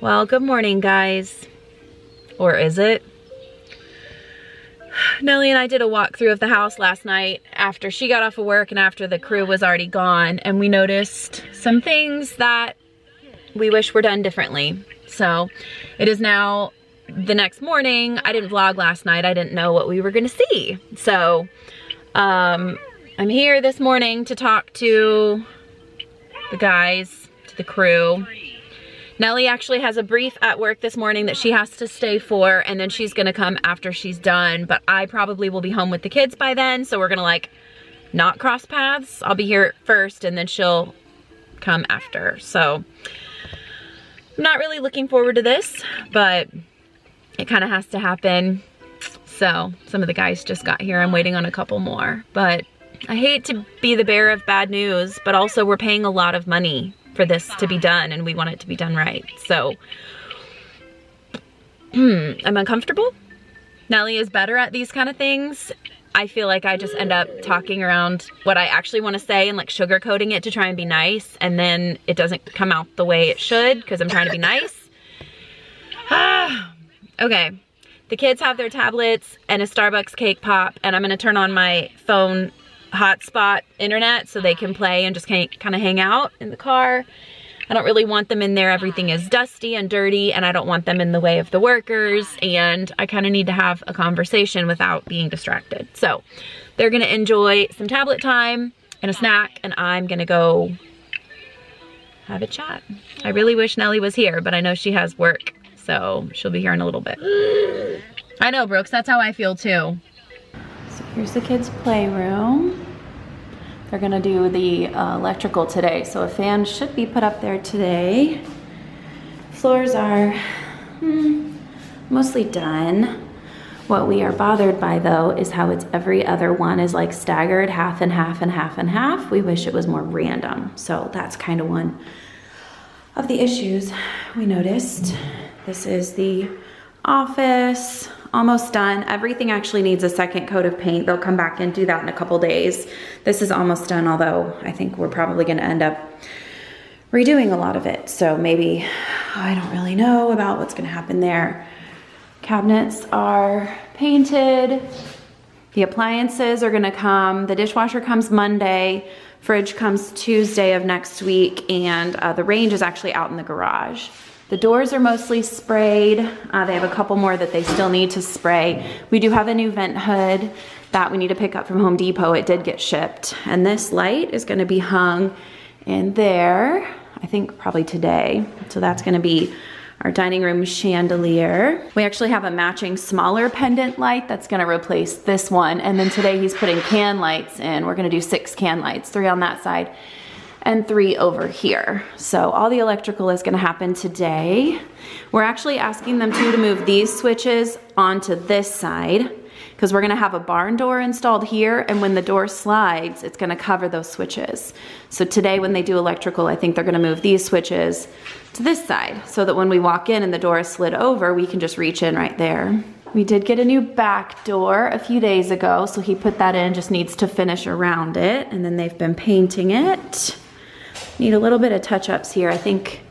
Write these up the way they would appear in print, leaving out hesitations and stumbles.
Well, good morning, guys. Or is it? Nellie and I did a walkthrough of the house last night after she got off of work and after the crew was already gone, and we noticed some things that we wish were done differently. So it is now the next morning. I didn't vlog last night. I didn't know what we were gonna see. So I'm here this morning to talk to the guys, to the crew. Nellie actually has a brief at work this morning that she has to stay for, and then she's gonna come after she's done, but I probably will be home with the kids by then, so we're gonna like not cross paths. I'll be here first and then she'll come after. So I'm not really looking forward to this, but it kind of has to happen. So some of the guys just got here. I'm waiting on a couple more, but I hate to be the bearer of bad news, but also we're paying a lot of money for this to be done and we want it to be done right. So I'm uncomfortable. Nellie is better at these kind of things. I feel like I just end up talking around what I actually want to say and like sugarcoating it to try and be nice, and then it doesn't come out the way it should because I'm trying to be nice. Okay, the kids have their tablets and a Starbucks cake pop, and I'm gonna turn on my phone hotspot internet so they can play and just kind of hang out in the car. I don't really want them in there. Everything is dusty and dirty, and I don't want them in the way of the workers, and I kind of need to have a conversation without being distracted. So they're gonna enjoy some tablet time and a snack, and I'm gonna go have a chat. I really wish Nellie was here, but I know she has work, so she'll be here in a little bit. I know, Brooks, that's how I feel too. So here's the kids' playroom. They're gonna do the electrical today, so a fan should be put up there today. Floors are mostly done. What we are bothered by though is how it's every other one is like staggered, half and half and half and half. We wish it was more random. So that's kind of one of the issues we noticed. This is the office. Almost done. Everything actually needs a second coat of paint. They'll come back and do that in a couple days. This is almost done, although I think we're probably gonna end up redoing a lot of it. So maybe, I don't really know about what's gonna happen there. Cabinets are painted. The appliances are gonna come. The dishwasher comes Monday. Fridge comes Tuesday of next week, and the range is actually out in the garage. The doors are mostly sprayed. They have a couple more that they still need to spray. We do have a new vent hood that we need to pick up from Home Depot. It did get shipped. And this light is gonna be hung in there, I think probably today. So that's gonna be our dining room chandelier. We actually have a matching smaller pendant light that's gonna replace this one. And then today he's putting can lights in. We're gonna do 6 can lights, 3 on that side and 3 over here. So all the electrical is gonna happen today. We're actually asking them to move these switches onto this side because we're gonna have a barn door installed here, and when the door slides, it's gonna cover those switches. So today when they do electrical, I think they're gonna move these switches to this side so that when we walk in and the door is slid over, we can just reach in right there. We did get a new back door a few days ago, so he put that in, just needs to finish around it, and then they've been painting it. Need a little bit of touch-ups here. I think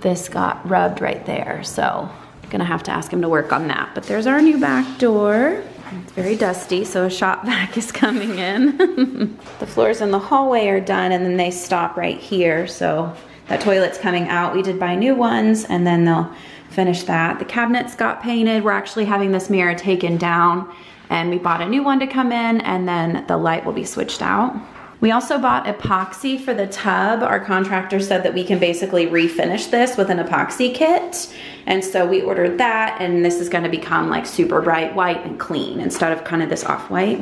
this got rubbed right there, so I'm gonna have to ask him to work on that. But there's our new back door. It's very dusty, so a shop vac is coming in. The floors in the hallway are done, and then they stop right here, so that toilet's coming out. We did buy new ones, and then they'll finish that. The cabinets got painted. We're actually having this mirror taken down, and we bought a new one to come in, and then the light will be switched out. We also bought epoxy for the tub. Our contractor said that we can basically refinish this with an epoxy kit. And so we ordered that, and this is gonna become like super bright white and clean instead of kind of this off-white.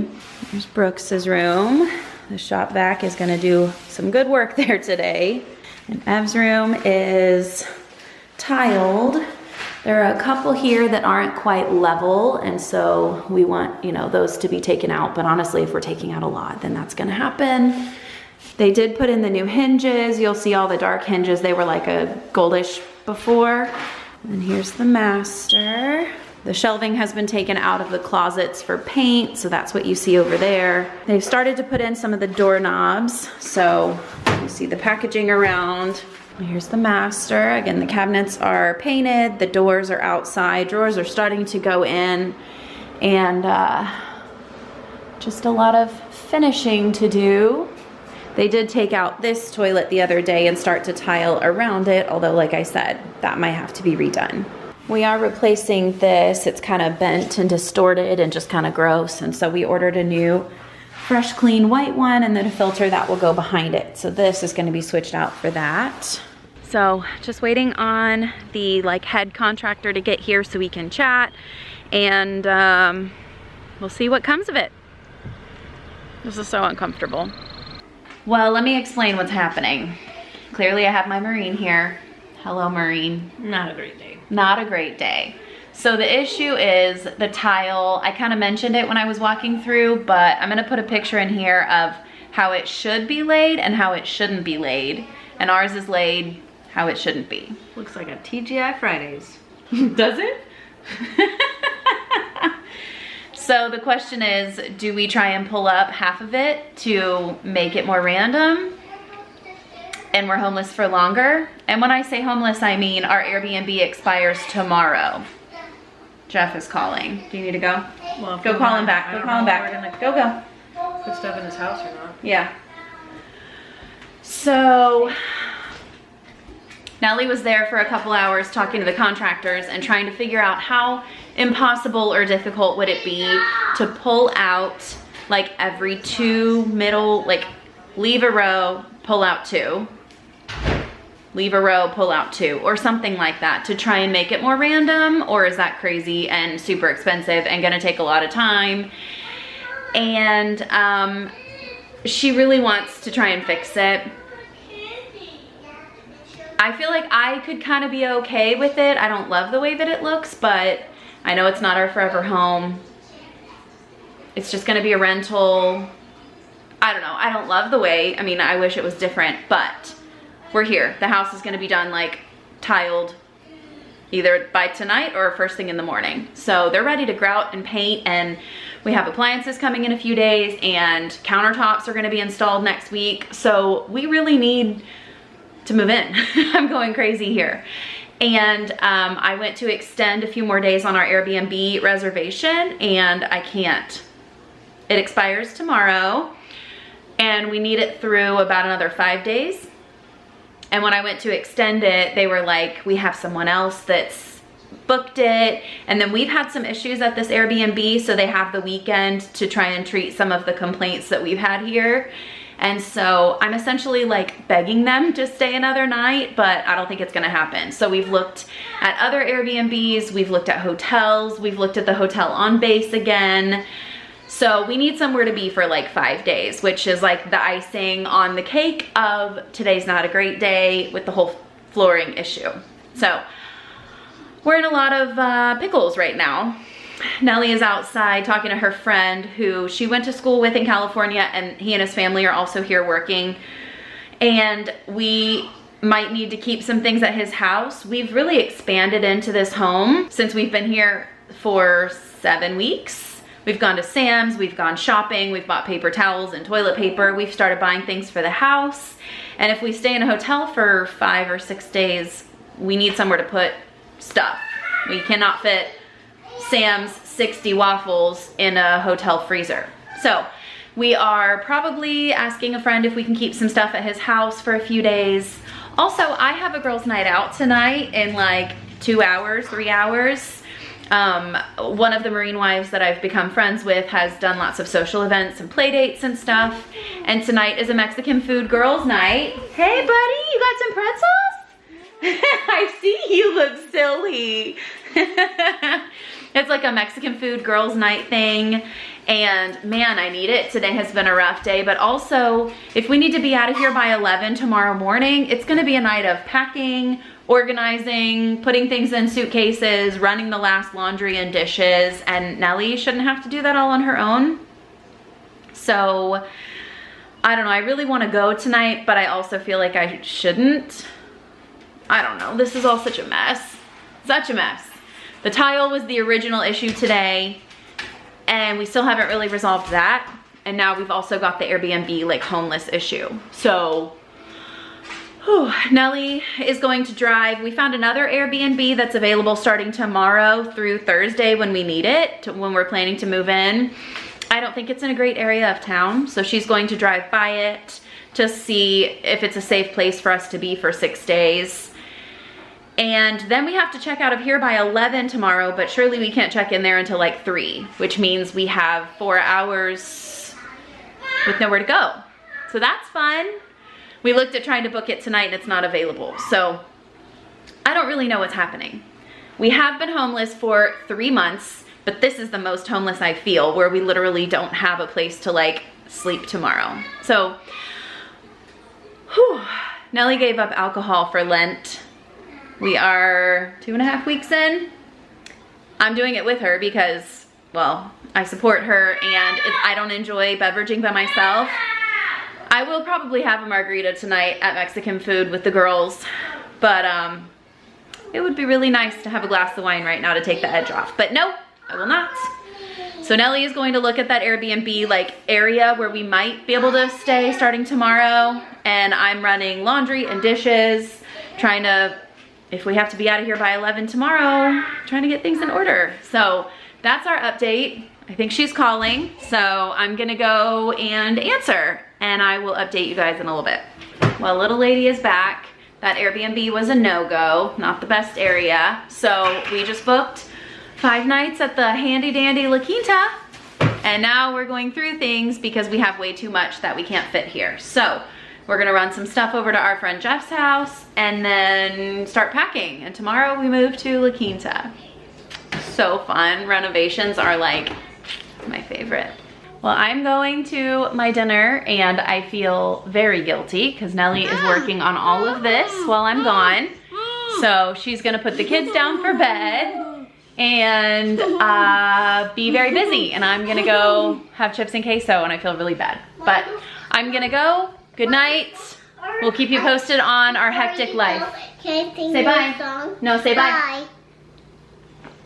Here's Brooks's room. The shop vac is gonna do some good work there today. And Ev's room is tiled. There are a couple here that aren't quite level, and so we want, you know, those to be taken out. But honestly, if we're taking out a lot, then that's gonna happen. They did put in the new hinges. You'll see all the dark hinges. They were like a goldish before. And here's the master. The shelving has been taken out of the closets for paint, so that's what you see over there. They've started to put in some of the doorknobs, so you see the packaging around. Here's the master. Again, the cabinets are painted, the doors are outside, drawers are starting to go in, and just a lot of finishing to do. They did take out this toilet the other day and start to tile around it, although like I said, that might have to be redone. We are replacing this. It's kind of bent and distorted and just kind of gross, and so we ordered a new fresh clean white one and then a filter that will go behind it. So this is going to be switched out for that. So just waiting on the head contractor to get here so we can chat, and we'll see what comes of it. This is so uncomfortable. Well, let me explain what's happening. Clearly I have my Marine here. Hello, Marine. Not a great day. Not a great day. So the issue is the tile. I kind of mentioned it when I was walking through, but I'm gonna put a picture in here of how it should be laid and how it shouldn't be laid. And ours is laid how it shouldn't be. Looks like a TGI Fridays. Does it? So the question is, do we try and pull up half of it to make it more random and we're homeless for longer? And when I say homeless, I mean our Airbnb expires tomorrow. Jeff is calling. Do you need to go? Well, go call him back. Go call him back. Go. Put stuff in his house or not? Yeah. So Nellie was there for a couple hours talking to the contractors and trying to figure out how impossible or difficult would it be to pull out every 2 middle, leave a row, pull out 2. Leave a row, pull out 2, or something like that to try and make it more random, or is that crazy and super expensive and gonna take a lot of time? And she really wants to try and fix it. I feel like I could kind of be okay with it. I don't love the way that it looks, but I know it's not our forever home. It's just gonna be a rental. I don't know, I don't love the way, I wish it was different, but we're here. The house is gonna be done tiled either by tonight or first thing in the morning. So they're ready to grout and paint, and we have appliances coming in a few days, and countertops are gonna be installed next week. So we really need to move in. I'm going crazy here. And I went to extend a few more days on our Airbnb reservation, and I can't. It expires tomorrow, and we need it through about another 5 days. And when I went to extend it, they were like, we have someone else that's booked it. And then we've had some issues at this Airbnb, so they have the weekend to try and treat some of the complaints that we've had here. And so I'm essentially begging them to stay another night, but I don't think it's gonna happen. So we've looked at other Airbnbs, we've looked at hotels, we've looked at the hotel on base again. So we need somewhere to be for 5 days, which is the icing on the cake of today's not a great day with the whole flooring issue. So we're in a lot of pickles right now. Nellie is outside talking to her friend who she went to school with in California, and he and his family are also here working. And we might need to keep some things at his house. We've really expanded into this home since we've been here for 7 weeks. We've gone to Sam's, we've gone shopping, we've bought paper towels and toilet paper, we've started buying things for the house. And if we stay in a hotel for 5 or 6 days, we need somewhere to put stuff. We cannot fit Sam's 60 waffles in a hotel freezer. So we are probably asking a friend if we can keep some stuff at his house for a few days. Also, I have a girls' night out tonight in 2 hours, 3 hours. One of the Marine wives that I've become friends with has done lots of social events and play dates and stuff. And tonight is a Mexican food girls' night. Hey buddy, you got some pretzels? I see you look silly. It's a Mexican food girls' night thing. And man, I need it. Today has been a rough day, but also if we need to be out of here by 11 tomorrow morning, it's gonna be a night of packing, organizing, putting things in suitcases, running the last laundry and dishes, and Nellie shouldn't have to do that all on her own. So I don't know, I really want to go tonight, but I also feel like I shouldn't. I don't know, this is all such a mess. Such a mess. The tile was the original issue today, and we still haven't really resolved that. And now we've also got the Airbnb homeless issue. So Whew. Nellie is going to drive. We found another Airbnb that's available starting tomorrow through Thursday when we need it, when we're planning to move in. I don't think it's in a great area of town, so she's going to drive by it to see if it's a safe place for us to be for 6 days. And then we have to check out of here by 11 tomorrow, but surely we can't check in there until like 3, which means we have 4 hours with nowhere to go. So that's fun. We looked at trying to book it tonight and it's not available. So I don't really know what's happening. We have been homeless for 3 months, but this is the most homeless I feel, where we literally don't have a place to like sleep tomorrow. So, whew. Nellie gave up alcohol for Lent. We are 2.5 weeks in. I'm doing it with her because, well, I support her and I don't enjoy beveraging by myself. I will probably have a margarita tonight at Mexican food with the girls, but it would be really nice to have a glass of wine right now to take the edge off. But no, I will not. So Nellie is going to look at that Airbnb like area where we might be able to stay starting tomorrow. And I'm running laundry and dishes, trying to, if we have to be out of here by 11 tomorrow, trying to get things in order. So that's our update. I think she's calling, so I'm gonna go and answer, and I will update you guys in a little bit. Well, little lady is back. That Airbnb was a no-go, not the best area. So we just booked 5 nights at the handy dandy La Quinta, and now we're going through things because we have way too much that we can't fit here. So we're gonna run some stuff over to our friend Jeff's house and then start packing. And tomorrow we move to La Quinta. So fun. Renovations are like my favorite. Well, I'm going to my dinner and I feel very guilty because Nellie is working on all of this while I'm gone. So she's gonna put the kids down for bed and be very busy, and I'm gonna go have chips and queso and I feel really bad. But I'm gonna go. Good night. We'll keep you posted on our hectic life. Say bye. No, say bye.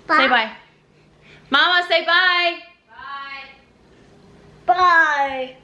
Say bye. Mama, say bye. Bye.